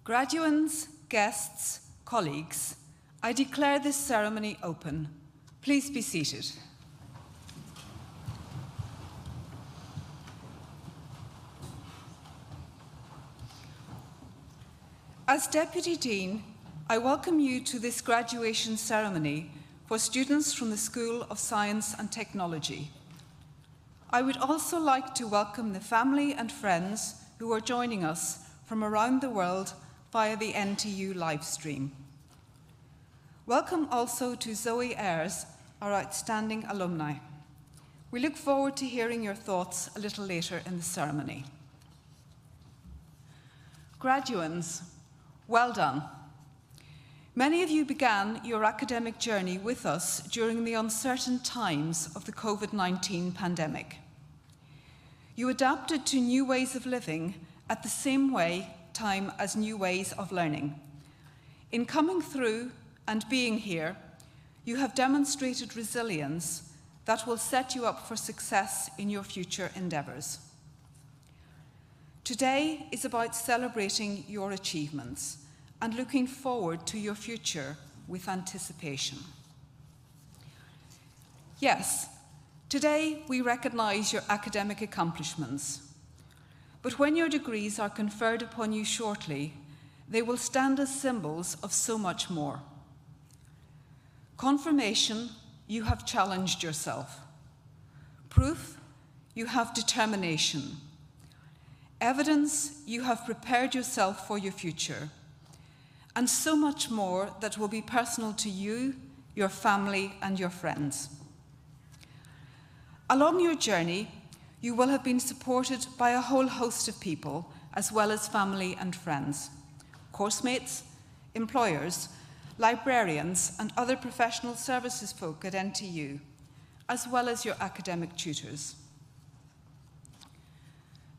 Graduands, guests, colleagues, I declare this ceremony open. Please be seated. As Deputy Dean, I welcome you to this graduation ceremony for students from the School of Science and Technology. I would also like to welcome the family and friends who are joining us from around the world via the NTU live stream. Welcome also to Zoe Ayres, our outstanding alumni. We look forward to hearing your thoughts a little later in the ceremony. Graduands, well done. Many of you began your academic journey with us during the uncertain times of the COVID-19 pandemic. You adapted to new ways of living at the same time as new ways of learning. In coming through and being here, you have demonstrated resilience that will set you up for success in your future endeavours. Today is about celebrating your achievements and looking forward to your future with anticipation. Yes, today we recognise your academic accomplishments, but when your degrees are conferred upon you shortly, they will stand as symbols of so much more. Confirmation, you have challenged yourself. Proof, you have determination. Evidence, you have prepared yourself for your future. And so much more that will be personal to you, your family, and your friends. Along your journey, you will have been supported by a whole host of people, as well as family and friends, coursemates, employers, librarians, and other professional services folk at NTU, as well as your academic tutors.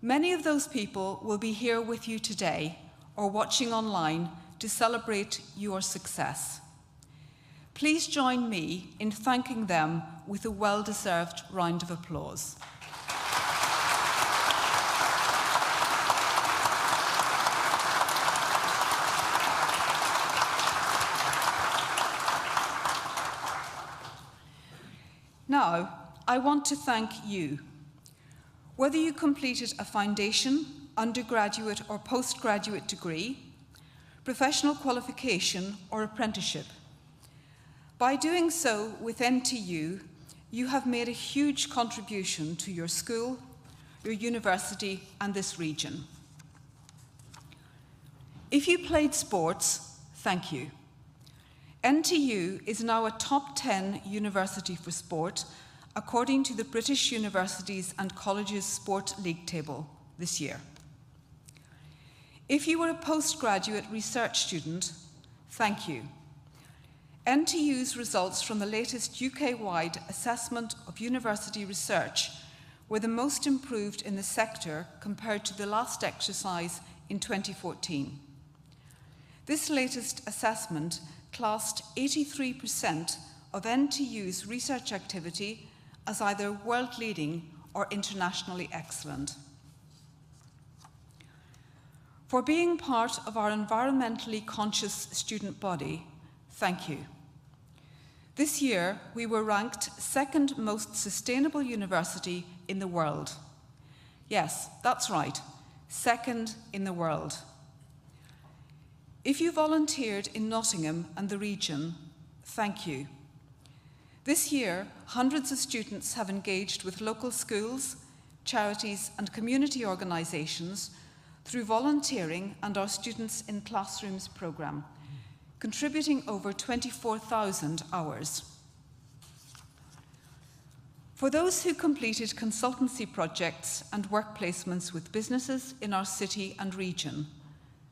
Many of those people will be here with you today or watching online to celebrate your success. Please join me in thanking them with a well-deserved round of applause. Now, I want to thank you. Whether you completed a foundation, undergraduate or postgraduate degree, professional qualification or apprenticeship. By doing so with NTU, you have made a huge contribution to your school, your university and this region. If you played sports, thank you. NTU is now a top 10 university for sport, according to the British Universities and Colleges Sport League table this year. If you were a postgraduate research student, thank you. NTU's results from the latest UK-wide assessment of university research were the most improved in the sector compared to the last exercise in 2014. This latest assessment classed 83% of NTU's research activity as either world-leading or internationally excellent. For being part of our environmentally conscious student body, thank you. This year, we were ranked second most sustainable university in the world. Yes, that's right, second in the world. If you volunteered in Nottingham and the region, thank you. This year, hundreds of students have engaged with local schools, charities and community organisations through volunteering and our Students in Classrooms programme, contributing over 24,000 hours. For those who completed consultancy projects and work placements with businesses in our city and region,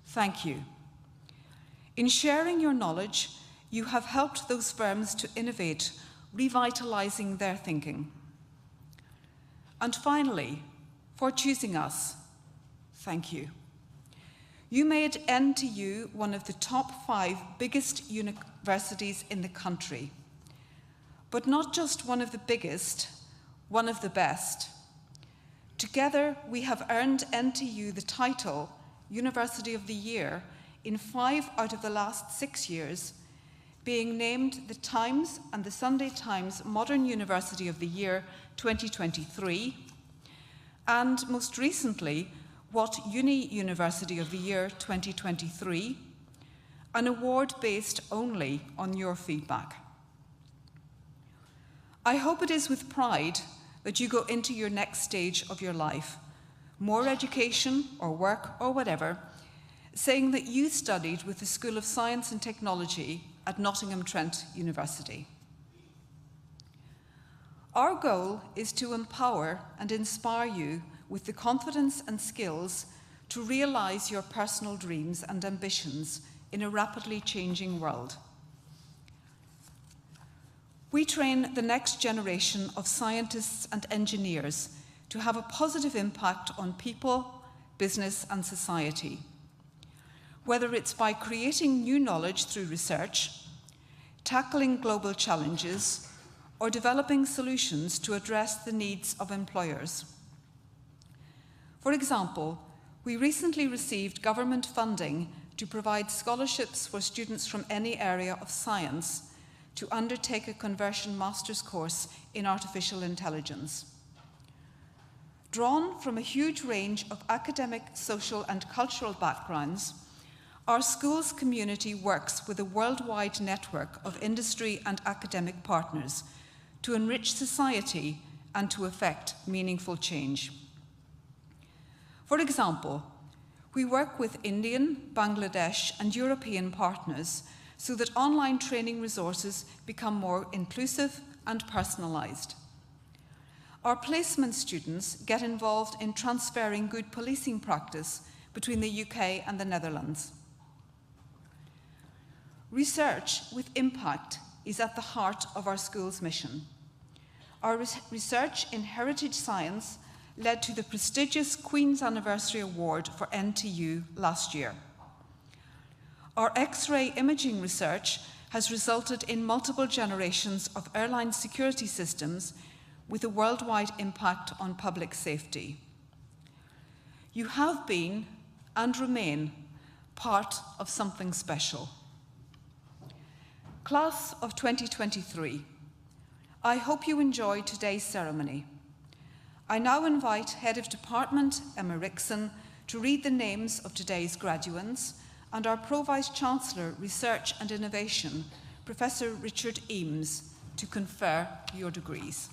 thank you. In sharing your knowledge, you have helped those firms to innovate, revitalising their thinking. And finally, for choosing us, thank you. You made NTU one of the top 5 biggest universities in the country, but not just one of the biggest, one of the best. Together, we have earned NTU the title University of the Year in 5 out of the last 6 years, being named the Times and the Sunday Times Modern University of the Year 2023, and most recently, What Uni University of the Year 2023, an award based only on your feedback. I hope it is with pride that you go into your next stage of your life, more education or work or whatever, saying that you studied with the School of Science and Technology at Nottingham Trent University. Our goal is to empower and inspire you with the confidence and skills to realise your personal dreams and ambitions in a rapidly changing world. We train the next generation of scientists and engineers to have a positive impact on people, business, and society, whether it's by creating new knowledge through research, tackling global challenges, or developing solutions to address the needs of employers. For example, we recently received government funding to provide scholarships for students from any area of science to undertake a conversion master's course in artificial intelligence. Drawn from a huge range of academic, social, and cultural backgrounds, our school's community works with a worldwide network of industry and academic partners to enrich society and to effect meaningful change. For example, we work with Indian, Bangladesh, and European partners so that online training resources become more inclusive and personalised. Our placement students get involved in transferring good policing practice between the UK and the Netherlands. Research with impact is at the heart of our school's mission. Our research in heritage science led to the prestigious Queen's Anniversary Award for NTU last year. Our X-ray imaging research has resulted in multiple generations of airline security systems with a worldwide impact on public safety. You have been and remain part of something special. Class of 2023, I hope you enjoyed today's ceremony. I now invite Head of Department, Emma Rickson, to read the names of today's graduates, and our Pro-Vice-Chancellor, Research and Innovation, Professor Richard Eames, to confer your degrees.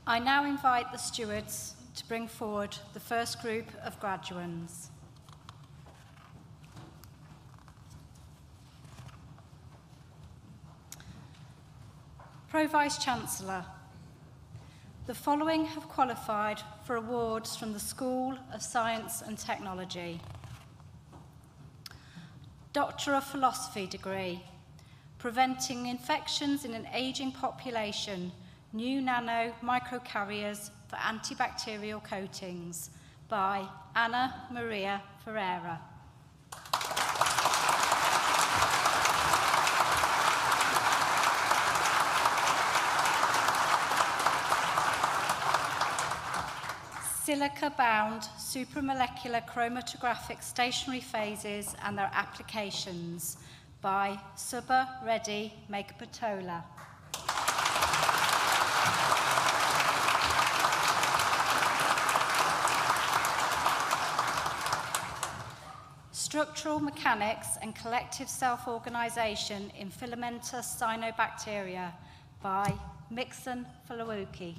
I now invite the stewards to bring forward the first group of graduands. Pro-Vice-Chancellor, the following have qualified for awards from the School of Science and Technology. Doctor of Philosophy degree, Preventing Infections in an Ageing Population, New Nano Microcarriers for Antibacterial Coatings by Anna Maria Ferreira. Silica-bound supramolecular chromatographic stationary phases and their applications by Subba Reddy Megapatola. Structural Mechanics and Collective Self-Organisation in Filamentous Cyanobacteria by Mixon Falawuki.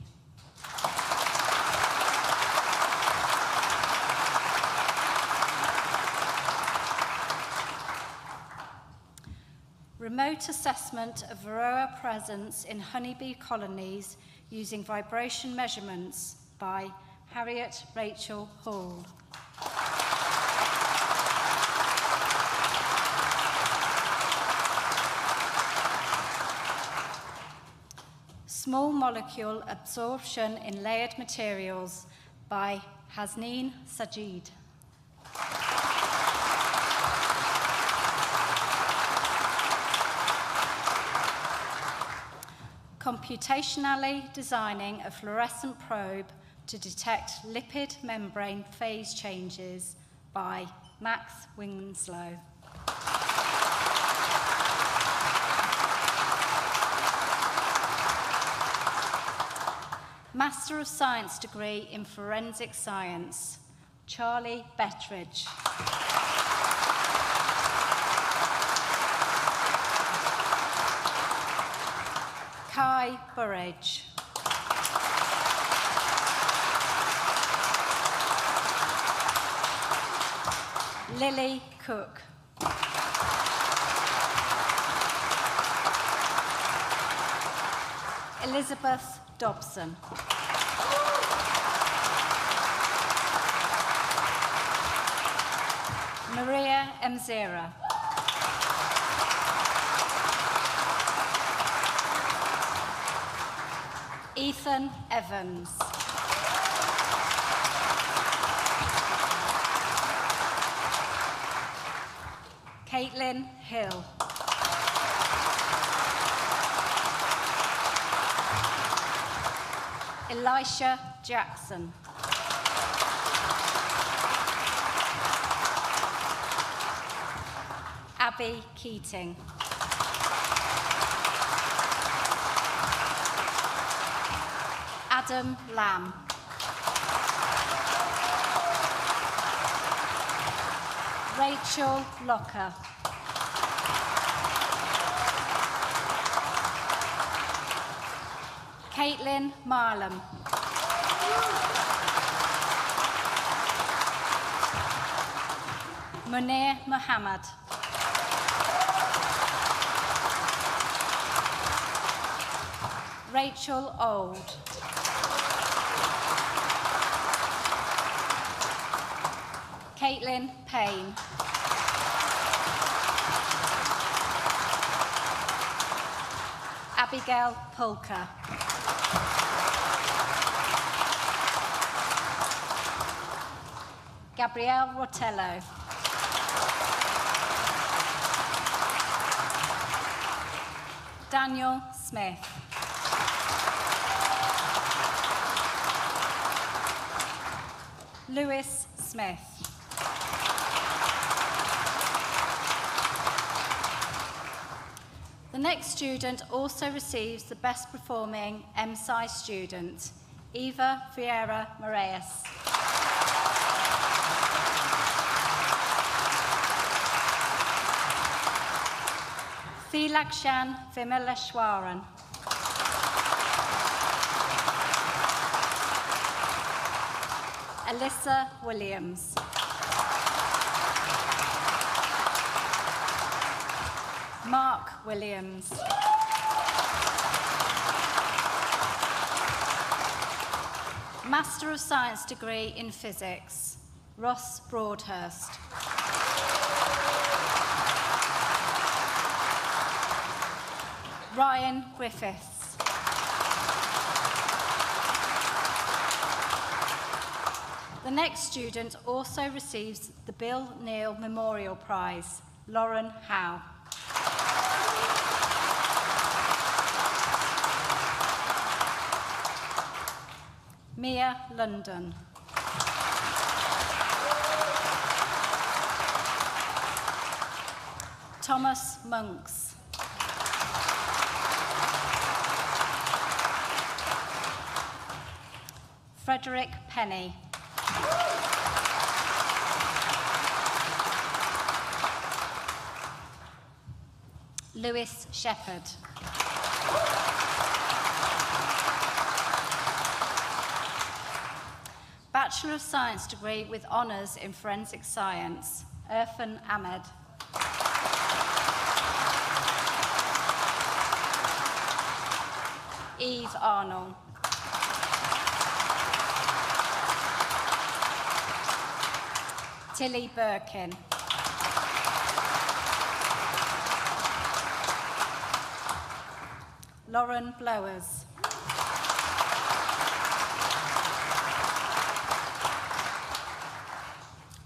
Remote assessment of varroa presence in honeybee colonies using vibration measurements by Harriet Rachel Hall. Small molecule absorption in layered materials by Hasneen Sajid. computationally designing a fluorescent probe to detect lipid membrane phase changes by Max Winslow. Master of Science degree in Forensic Science, Charlie Bettridge. Kai Burridge. Lily Cook. Elizabeth Dobson. Maria Mzira. Ethan Evans. Caitlin Hill. Elisha Jackson. Abby Keating. Adam Lamb. Rachel Locker. Caitlin Marlam. Munir Muhammad. Rachel Old. Caitlin Payne. Abigail Pulker. Gabrielle Rotello. Daniel Smith. Lewis Smith. The next student also receives the Best Performing MSci student, Eva Vieira Moraes. Thilakshan Vimaleshwaran. Alyssa Williams. Mark Williams. Master of Science degree in Physics, Ross Broadhurst. Ryan Griffiths. The next student also receives the Bill Neal Memorial Prize, Lauren Howe. Mia London. Thomas Monks. Frederick Penny. Lewis Shepherd. Bachelor of Science degree with honours in Forensic Science, Irfan Ahmed. Eve Arnold. Tilly Birkin. Lauren Blowers.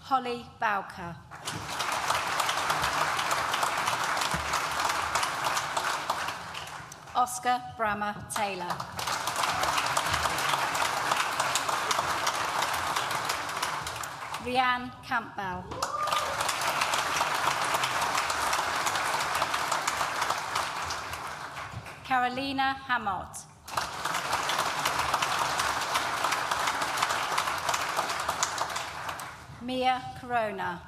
Holly Bowker. Oscar Brammer Taylor. Rianne Campbell. Carolina Hamott. Mia Corona.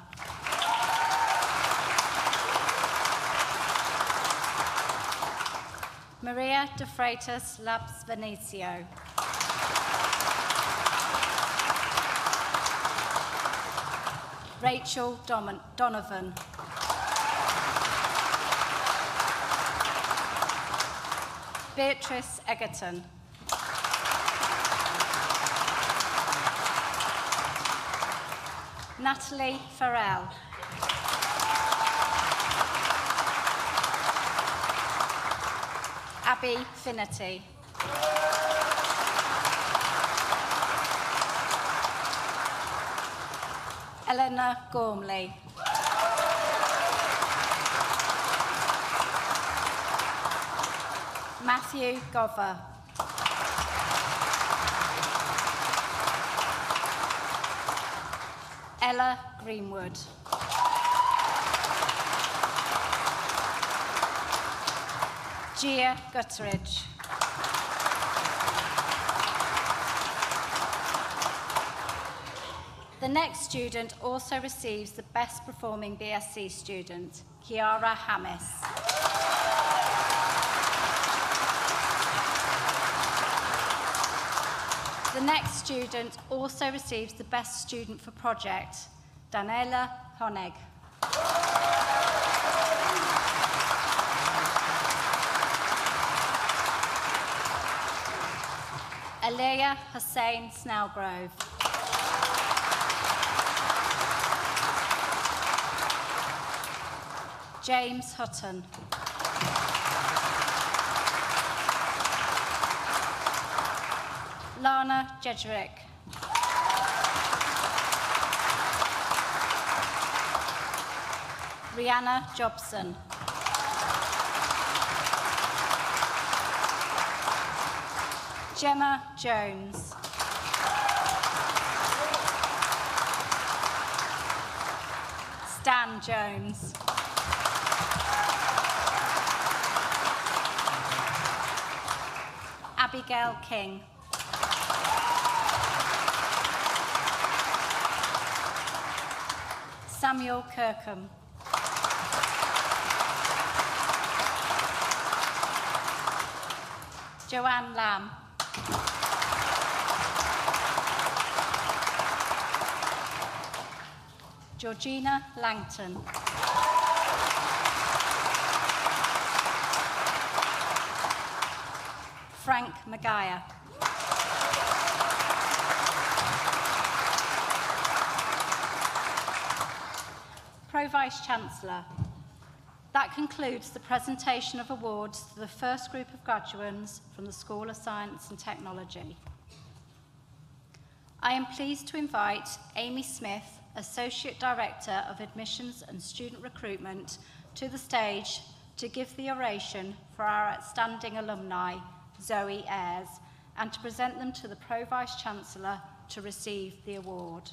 Maria de Freitas Labs Venecio. Rachel Donovan. Beatrice Egerton. Natalie Farrell. Abby Finnerty. Eleanor Gormley. Matthew Gover. Ella Greenwood. Gia Gutteridge. The next student also receives the Best Performing BSc student, Kiara Hammis. The next student also receives the Best Student for Project, Daniela Honeg. Aliyah Hussein Snellgrove. James Hutton. Lana Jedrick. Rihanna Jobson. Gemma Jones. Stan Jones. Abigail King. Samuel Kirkham. Joanne Lamb. Georgina Langton. Frank Maguire. Pro-Vice-Chancellor. That concludes the presentation of awards to the first group of graduates from the School of Science and Technology. I am pleased to invite Amy Smith, Associate Director of Admissions and Student Recruitment, to the stage to give the oration for our outstanding alumni, Zoe Ayres, and to present them to the Pro-Vice-Chancellor to receive the award.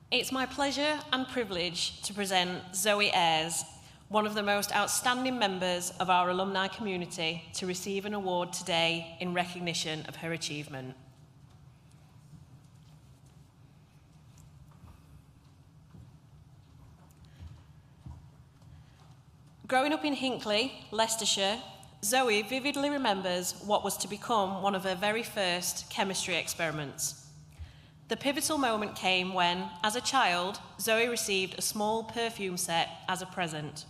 It's my pleasure and privilege to present Zoe Ayres, one of the most outstanding members of our alumni community, to receive an award today in recognition of her achievement. Growing up in Hinckley, Leicestershire, Zoe vividly remembers what was to become one of her very first chemistry experiments. The pivotal moment came when, as a child, Zoe received a small perfume set as a present.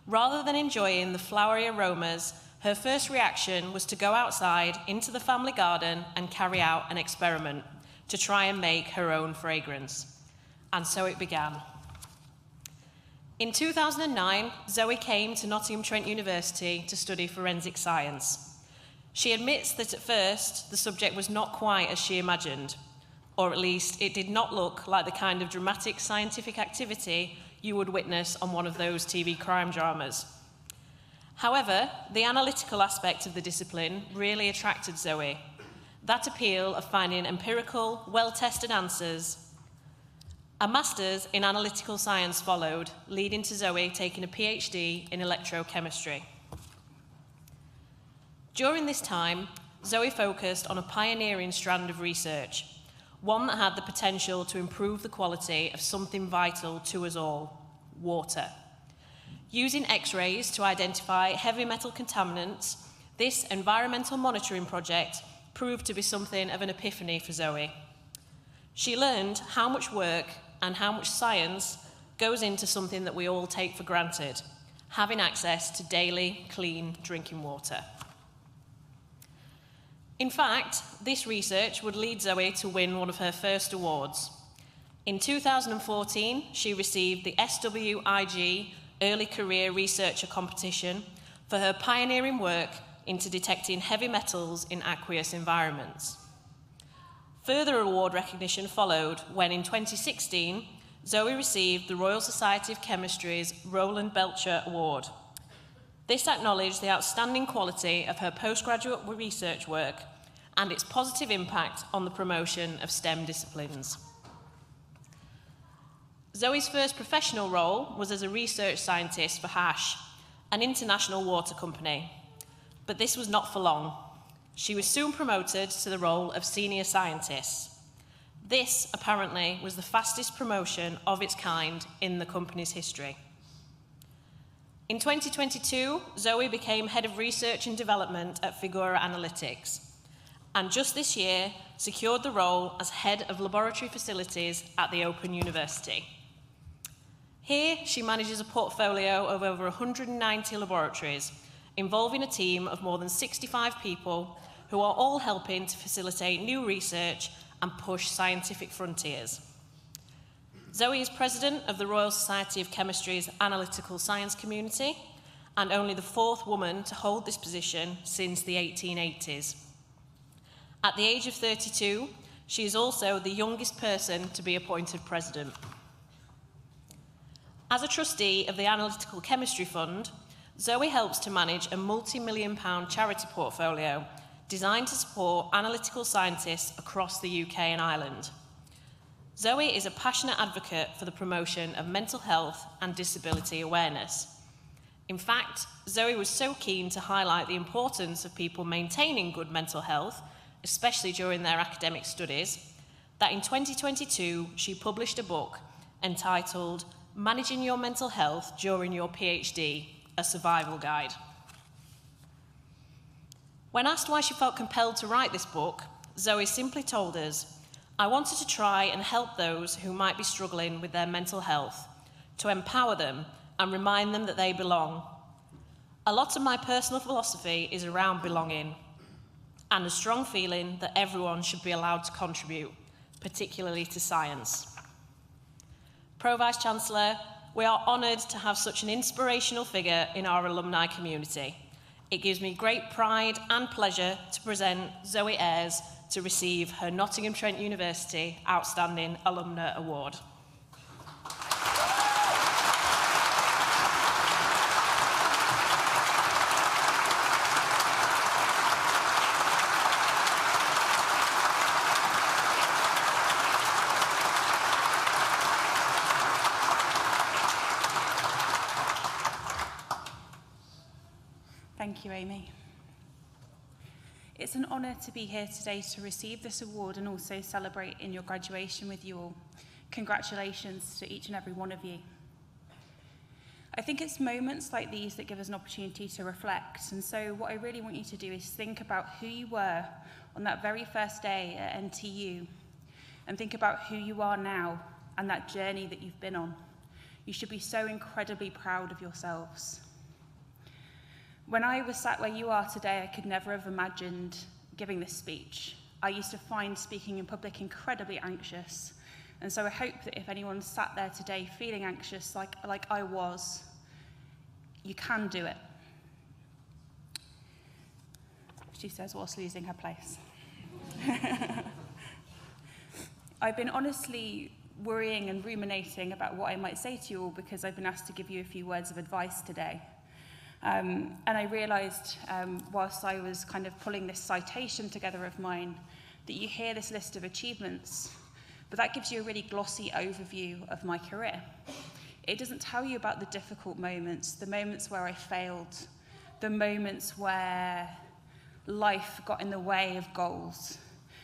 Rather than enjoying the flowery aromas, her first reaction was to go outside into the family garden and carry out an experiment to try and make her own fragrance. And so it began. In 2009, Zoe came to Nottingham Trent University to study forensic science. She admits that at first the subject was not quite as she imagined, or at least it did not look like the kind of dramatic scientific activity you would witness on one of those TV crime dramas. However, the analytical aspect of the discipline really attracted Zoe. That appeal of finding empirical, well-tested answers. A master's in analytical science followed, leading to Zoe taking a PhD in electrochemistry. During this time, Zoe focused on a pioneering strand of research, one that had the potential to improve the quality of something vital to us all, water. Using X-rays to identify heavy metal contaminants, this environmental monitoring project proved to be something of an epiphany for Zoe. She learned how much work and how much science goes into something that we all take for granted, having access to daily, clean drinking water. In fact, this research would lead Zoe to win one of her first awards. In 2014, she received the SWIG Early Career Researcher Competition for her pioneering work into detecting heavy metals in aqueous environments. Further award recognition followed when, in 2016, Zoe received the Royal Society of Chemistry's Roland Belcher Award. This acknowledged the outstanding quality of her postgraduate research work and its positive impact on the promotion of STEM disciplines. Zoe's first professional role was as a research scientist for HASH, an international water company. But this was not for long. She was soon promoted to the role of senior scientist. This, apparently, was the fastest promotion of its kind in the company's history. In 2022, Zoe became head of research and development at Figura Analytics, and just this year secured the role as head of laboratory facilities at the Open University. Here, she manages a portfolio of over 190 laboratories, involving a team of more than 65 people who are all helping to facilitate new research and push scientific frontiers. Zoe is president of the Royal Society of Chemistry's Analytical Science Community and only the fourth woman to hold this position since the 1880s. At the age of 32, she is also the youngest person to be appointed president. As a trustee of the Analytical Chemistry Fund, Zoe helps to manage a multi-million-pound charity portfolio designed to support analytical scientists across the UK and Ireland. Zoe is a passionate advocate for the promotion of mental health and disability awareness. In fact, Zoe was so keen to highlight the importance of people maintaining good mental health, especially during their academic studies, that in 2022 she published a book entitled Managing Your Mental Health During Your PhD, a Survival Guide. When asked why she felt compelled to write this book, Zoe simply told us, "I wanted to try and help those who might be struggling with their mental health, to empower them and remind them that they belong. A lot of my personal philosophy is around belonging and a strong feeling that everyone should be allowed to contribute, particularly to science." Pro Vice-Chancellor, we are honoured to have such an inspirational figure in our alumni community. It gives me great pride and pleasure to present Zoe Ayres to receive her Nottingham Trent University Outstanding Alumna Award. Thank you, Amy. It's an honour to be here today to receive this award and also celebrate in your graduation with you all. Congratulations to each and every one of you. I think it's moments like these that give us an opportunity to reflect, and so what I really want you to do is think about who you were on that very first day at NTU, and think about who you are now and that journey that you've been on. You should be so incredibly proud of yourselves. When I was sat where you are today, I could never have imagined giving this speech. I used to find speaking in public incredibly anxious. And so I hope that if anyone sat there today feeling anxious like I was, you can do it. she says whilst losing her place. I've been honestly worrying and ruminating about what I might say to you all because I've been asked to give you a few words of advice today. And I realised whilst I was kind of pulling this citation together of mine that you hear this list of achievements, but that gives you a really glossy overview of my career. It doesn't tell you about the difficult moments, the moments where I failed, the moments where life got in the way of goals,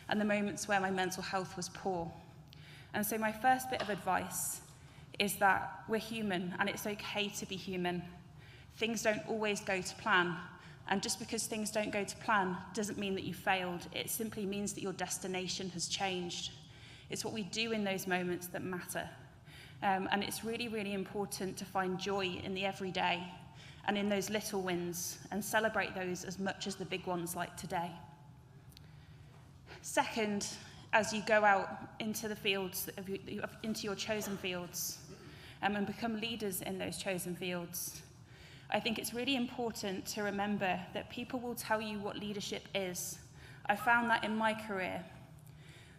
and the moments where my mental health was poor. And so my first bit of advice is that we're human and it's okay to be human. Things don't always go to plan. And just because things don't go to plan doesn't mean that you failed. It simply means that your destination has changed. It's what we do in those moments that matter. And it's really, really important to find joy in the everyday and in those little wins and celebrate those as much as the big ones like today. Second, as you go out into the fields, into your chosen fields, and become leaders in those chosen fields, I think it's really important to remember that people will tell you what leadership is. I found that in my career.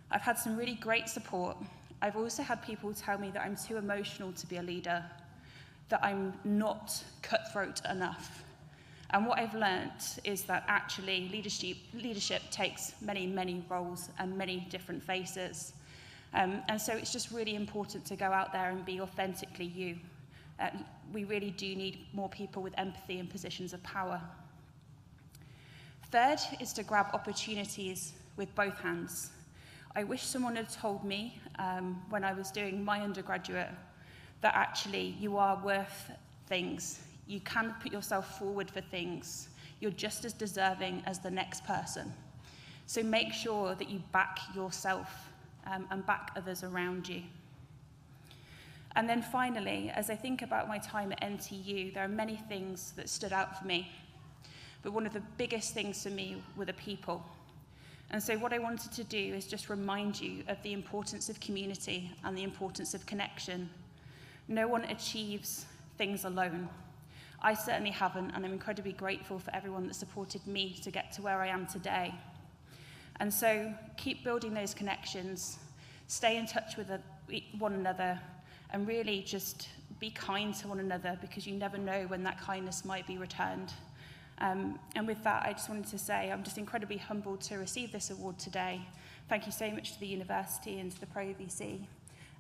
I've had some really great support. I've also had people tell me that I'm too emotional to be a leader, that I'm not cutthroat enough. And what I've learnt is that actually leadership takes many, many roles and many different faces. And so it's just really important to go out there and be authentically you. We really do need more people with empathy in positions of power. Third is to grab opportunities with both hands. I wish someone had told me when I was doing my undergraduate that actually you are worth things. You can put yourself forward for things. You're just as deserving as the next person. So make sure that you back yourself and back others around you. And then finally, as I think about my time at NTU, there are many things that stood out for me. But one of the biggest things for me were the people. And so what I wanted to do is just remind you of the importance of community and the importance of connection. No one achieves things alone. I certainly haven't, and I'm incredibly grateful for everyone that supported me to get to where I am today. And so keep building those connections, stay in touch with one another, and really just be kind to one another because you never know when that kindness might be returned. And with that, I just wanted to say I'm just incredibly humbled to receive this award today. Thank you so much to the university and to the Pro VC.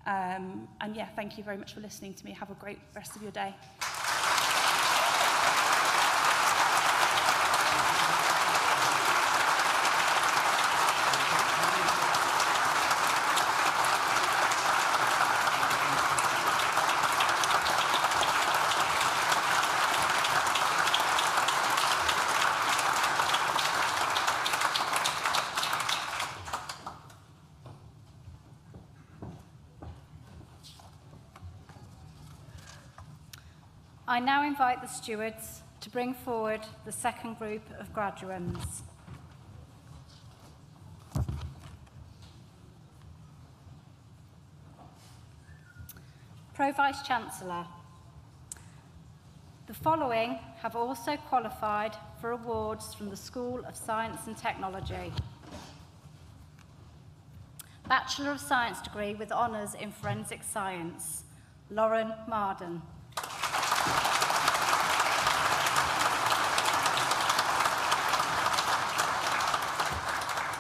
And yeah, thank you very much for listening to me. Have a great rest of your day. I now invite the stewards to bring forward the second group of graduands. Pro Vice-Chancellor. The following have also qualified for awards from the School of Science and Technology. Bachelor of Science degree with honours in Forensic Science, Lauren Marden.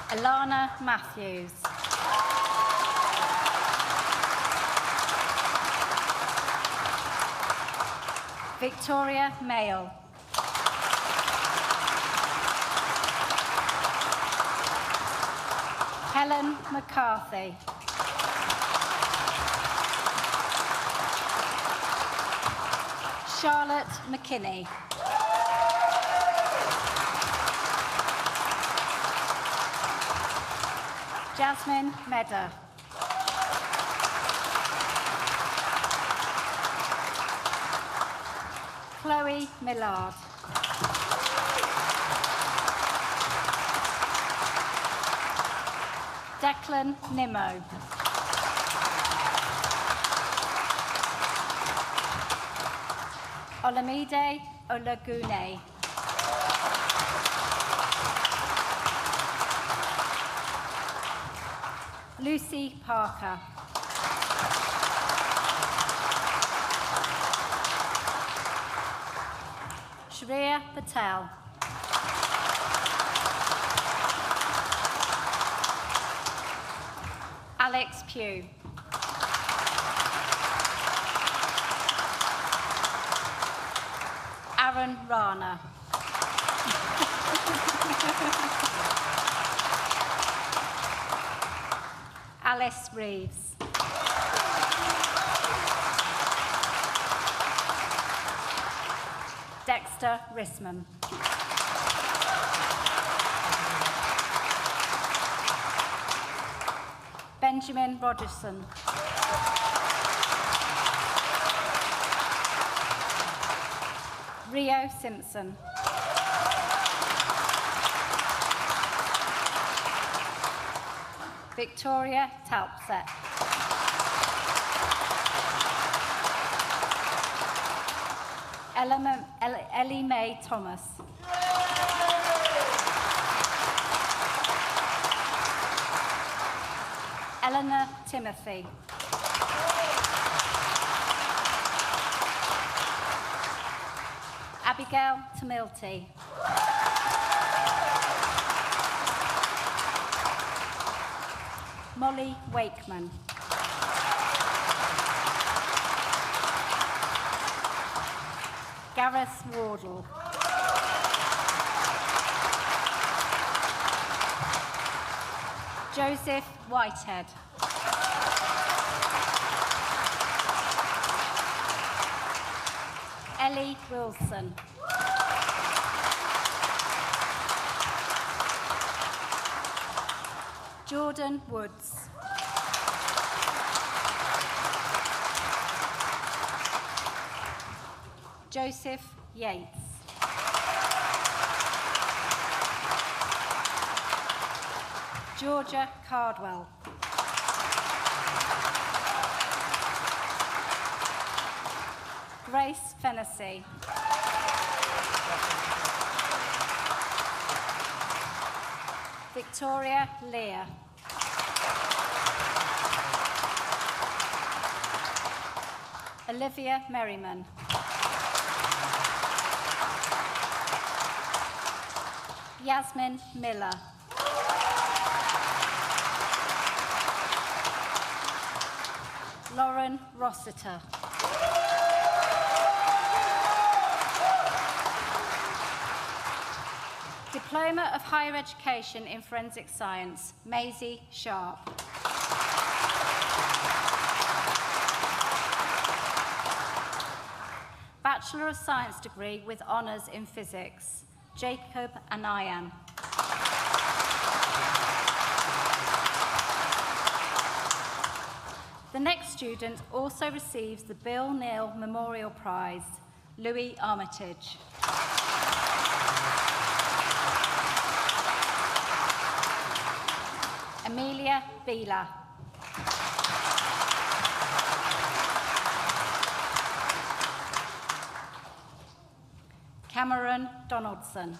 Ilana Matthews. Victoria Mayle. Helen McCarthy. Charlotte McKinney. Jasmine Medder. Chloe Millard. Declan Nimmo. Olamide Olagune. Lucy Parker. Shreya Patel. Alex Pugh. Aaron Rana. Alice Reeves. Dexter Risman. Benjamin Rogerson. Rio Simpson. Victoria Talpset. Ellie Mae Thomas. Eleanor Timothy. Abigail Tamilty. Molly Wakeman. Gareth Wardle. Joseph Whitehead. Ellie Wilson. Jordan Woods. Joseph Yates. Georgia Cardwell. Grace Fennessy. Victoria Lear. Olivia Merriman. Yasmin Miller. Lauren Rossiter. Diploma of Higher Education in Forensic Science, Maisie Sharp. Bachelor of Science degree with honours in Physics, Jacob Anayan. The next student also receives the Bill Neal Memorial Prize, Louis Armitage. Amelia Beeler. Cameron Donaldson.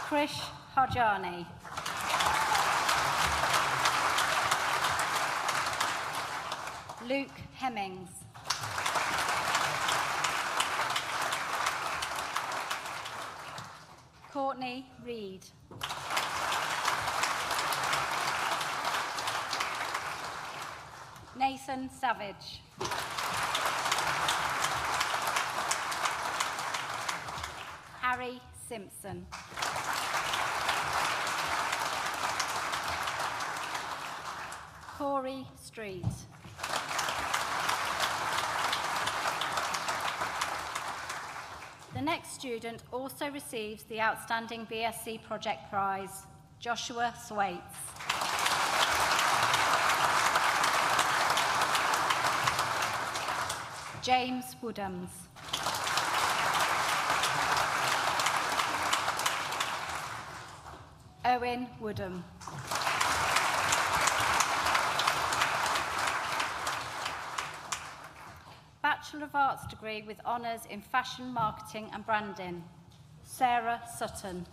Krish Harjani. Luke Hemmings. Courtney Reed. Nathan Savage. Harry Simpson. Corey Street. The next student also receives the Outstanding BSc Project Prize, Joshua Thwaites. James Woodhams. Owen Woodham. Bachelor of Arts degree with honours in Fashion, Marketing and Branding, Sarah Sutton.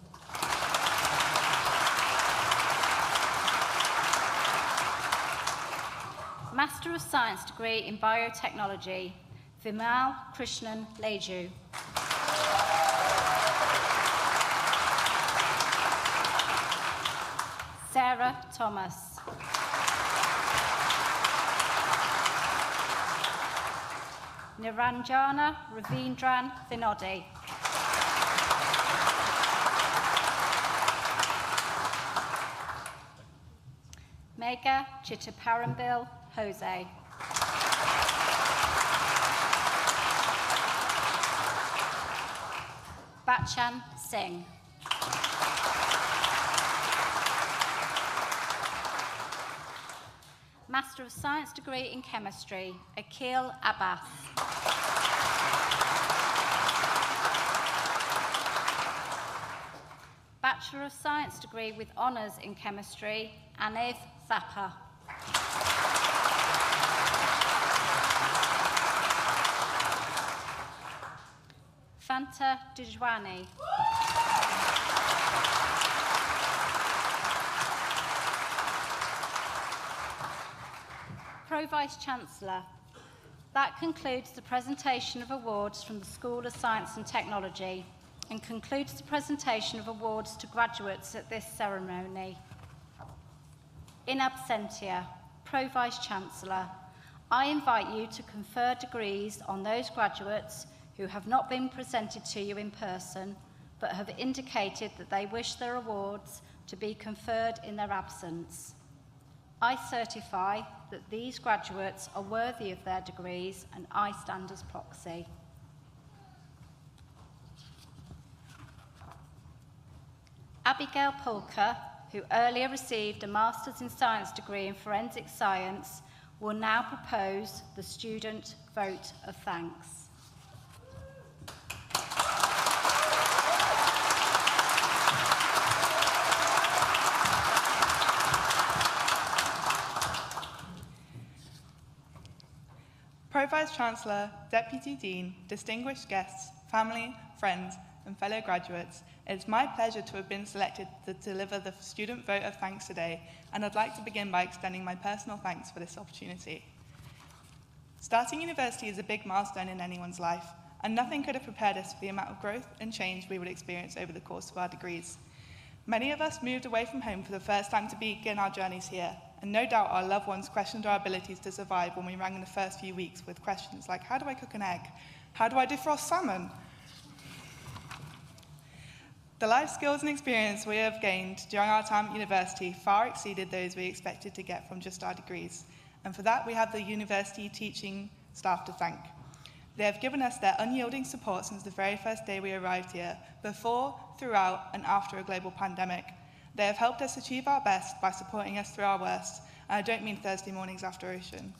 Master of Science degree in Biotechnology, Vimal Krishnan Leju. Sarah Thomas. Niranjana Ravindran Vinodi. Megha Chittaparambil Jose. Bachan Singh. Master of Science degree in Chemistry, Akhil Abbas. Bachelor of Science degree with honours in Chemistry, Aniv Thapa. Fanta Dijwani. Pro-Vice-Chancellor. That concludes the presentation of awards from the School of Science and Technology and concludes the presentation of awards to graduates at this ceremony. In absentia, Pro-Vice-Chancellor, I invite you to confer degrees on those graduates who have not been presented to you in person but have indicated that they wish their awards to be conferred in their absence. I certify that these graduates are worthy of their degrees and I stand as proxy. Abigail Pulker, who earlier received a Master's in Science degree in Forensic Science, will now propose the student vote of thanks. Pro-Vice-Chancellor, Deputy Dean, distinguished guests, family, friends, and fellow graduates, it is my pleasure to have been selected to deliver the student vote of thanks today, and I'd like to begin by extending my personal thanks for this opportunity. Starting university is a big milestone in anyone's life, and nothing could have prepared us for the amount of growth and change we would experience over the course of our degrees. Many of us moved away from home for the first time to begin our journeys here, and no doubt our loved ones questioned our abilities to survive when we rang in the first few weeks with questions like, how do I cook an egg? How do I defrost salmon? The life skills and experience we have gained during our time at university far exceeded those we expected to get from just our degrees, and for that we have the university teaching staff to thank. They have given us their unyielding support since the very first day we arrived here, before, throughout, and after a global pandemic. They have helped us achieve our best by supporting us through our worst, and I don't mean Thursday mornings after Ocean.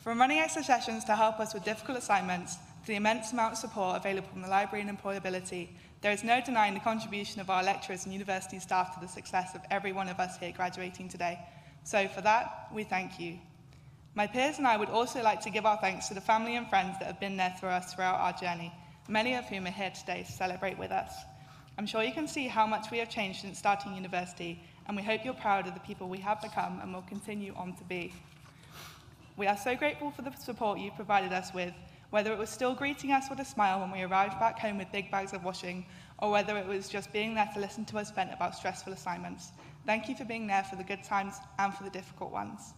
From running extra sessions to help us with difficult assignments, to the immense amount of support available from the library and employability, there is no denying the contribution of our lecturers and university staff to the success of every one of us here graduating today. So for that, we thank you. My peers and I would also like to give our thanks to the family and friends that have been there for us throughout our journey, many of whom are here today to celebrate with us. I'm sure you can see how much we have changed since starting university, and we hope you're proud of the people we have become and will continue on to be. We are so grateful for the support you've provided us with, whether it was still greeting us with a smile when we arrived back home with big bags of washing, or whether it was just being there to listen to us vent about stressful assignments. Thank you for being there for the good times and for the difficult ones.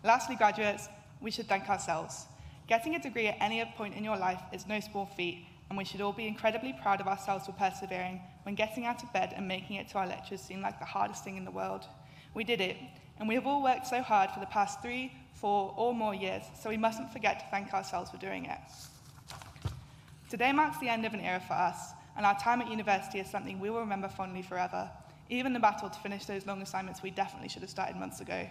Lastly, graduates, we should thank ourselves. Getting a degree at any point in your life is no small feat, and we should all be incredibly proud of ourselves for persevering when getting out of bed and making it to our lectures seemed like the hardest thing in the world. We did it, and we have all worked so hard for the past 3, 4, or more years, so we mustn't forget to thank ourselves for doing it. Today marks the end of an era for us, and our time at university is something we will remember fondly forever, even the battle to finish those long assignments we definitely should have started months ago.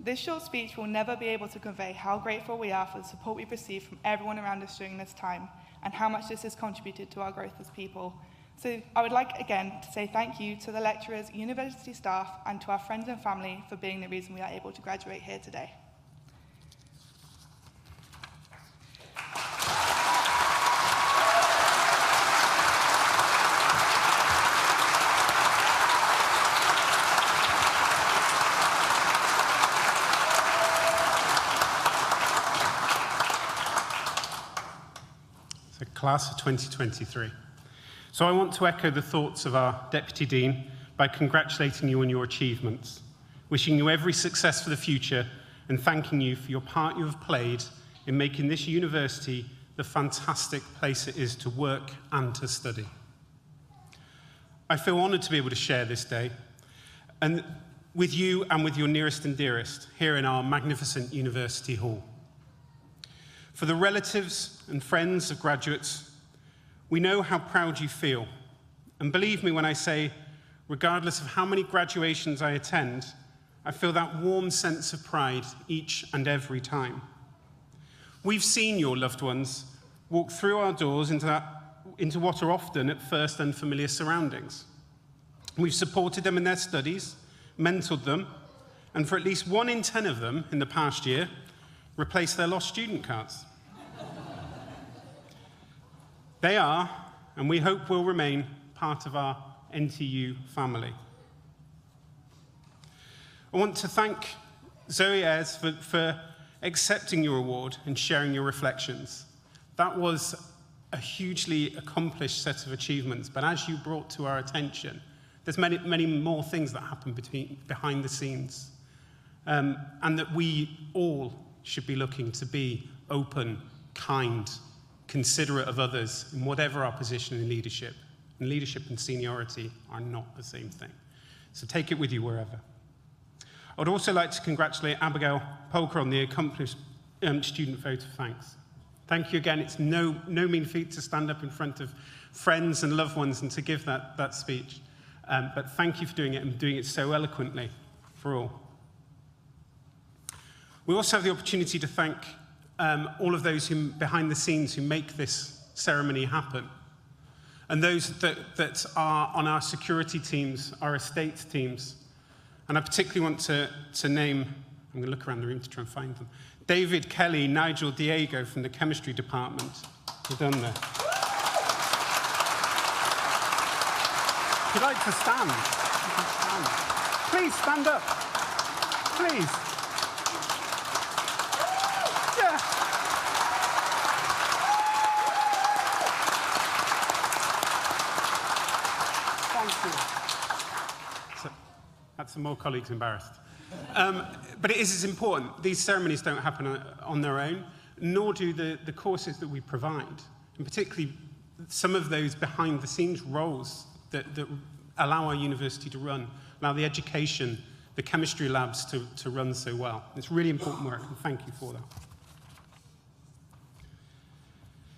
This short speech will never be able to convey how grateful we are for the support we've received from everyone around us during this time, and how much this has contributed to our growth as people. So I would like again to say thank you to the lecturers, university staff, and to our friends and family for being the reason we are able to graduate here today. class of 2023. So I want to echo the thoughts of our Deputy Dean by congratulating you on your achievements, wishing you every success for the future, and thanking you for your part you have played in making this university the fantastic place it is to work and to study. I feel honoured to be able to share this day and with you and with your nearest and dearest here in our magnificent University Hall. For the relatives and friends of graduates, we know how proud you feel. And believe me when I say, regardless of how many graduations I attend, I feel that warm sense of pride each and every time. We've seen your loved ones walk through our doors into what are often at first unfamiliar surroundings. We've supported them in their studies, mentored them, and for at least 1 in 10 of them in the past year, replaced their lost student cards. They are, and we hope will remain, part of our NTU family. I want to thank Zoe Ayres for accepting your award and sharing your reflections. That was a hugely accomplished set of achievements, but as you brought to our attention, there's many more things that happen behind the scenes, and that we all should be looking to be open, kind, considerate of others in whatever our position in leadership. And leadership and seniority are not the same thing. So take it with you wherever. I would also like to congratulate Abigail Polker on the accomplished student vote of thanks. Thank you again. It's no mean feat to stand up in front of friends and loved ones and to give that speech. But thank you for doing it and doing it so eloquently for all. We also have the opportunity to thank all of those who, behind the scenes, who make this ceremony happen. And those that are on our security teams, our estates teams. And I particularly want to name, I'm going to look around the room to try and find them, David, Kelly, Nigel, Diego from the chemistry department. Well done there. If you'd like to stand, you can stand. Please stand up. Please. Yeah. Thank you. So, that's some more colleagues embarrassed. But it is important. These ceremonies don't happen on their own, nor do the courses that we provide, and particularly some of those behind-the-scenes roles that allow our university to run, allow the education, the chemistry labs to run so well. It's really important work, and thank you for that.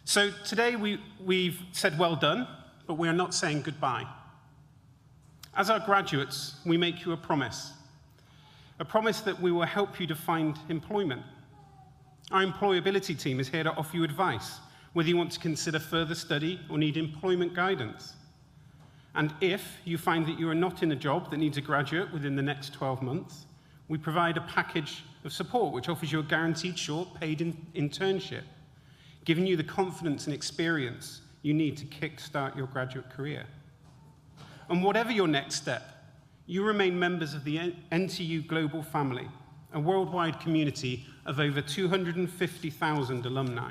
So today we've said well done, but we are not saying goodbye. As our graduates, we make you a promise that we will help you to find employment. Our employability team is here to offer you advice, whether you want to consider further study or need employment guidance. And if you find that you are not in a job that needs a graduate within the next 12 months, we provide a package of support which offers you a guaranteed short paid internship, giving you the confidence and experience you need to kickstart your graduate career. And whatever your next step, you remain members of the NTU global family, a worldwide community of over 250,000 alumni.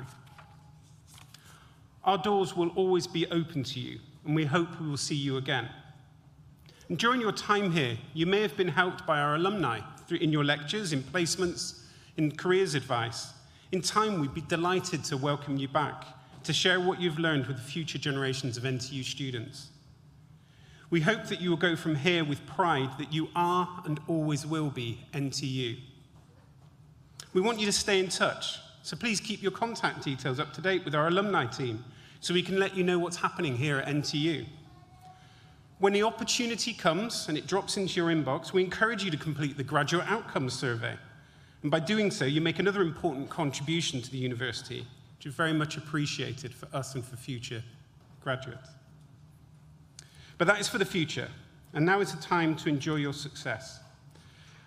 Our doors will always be open to you, and we hope we will see you again. And during your time here, you may have been helped by our alumni in your lectures, in placements, in careers advice. In time, we'd be delighted to welcome you back, to share what you've learned with the future generations of NTU students. We hope that you will go from here with pride that you are and always will be NTU. We want you to stay in touch, so please keep your contact details up to date with our alumni team so we can let you know what's happening here at NTU. When the opportunity comes and it drops into your inbox, we encourage you to complete the Graduate Outcomes Survey. And by doing so, you make another important contribution to the university, which is very much appreciated for us and for future graduates. But that is for the future, and now is the time to enjoy your success.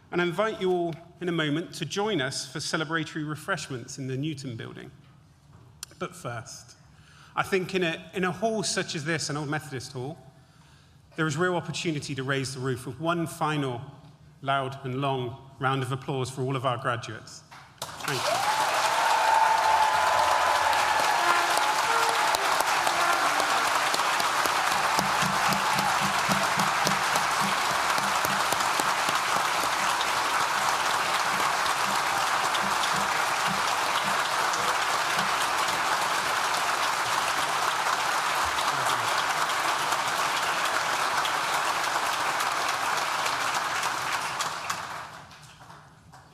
And I invite you all in a moment to join us for celebratory refreshments in the Newton building. But first, I think in a hall such as this, an old Methodist hall, there is real opportunity to raise the roof with one final loud and long round of applause for all of our graduates. Thank you.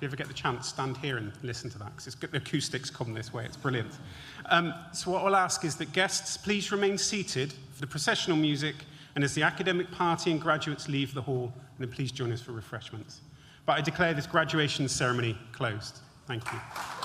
If you ever get the chance, stand here and listen to that, because the acoustics come this way. It's brilliant. So what I'll ask is that guests please remain seated for the processional music, and as the academic party and graduates leave the hall, then please join us for refreshments. But I declare this graduation ceremony closed. Thank you.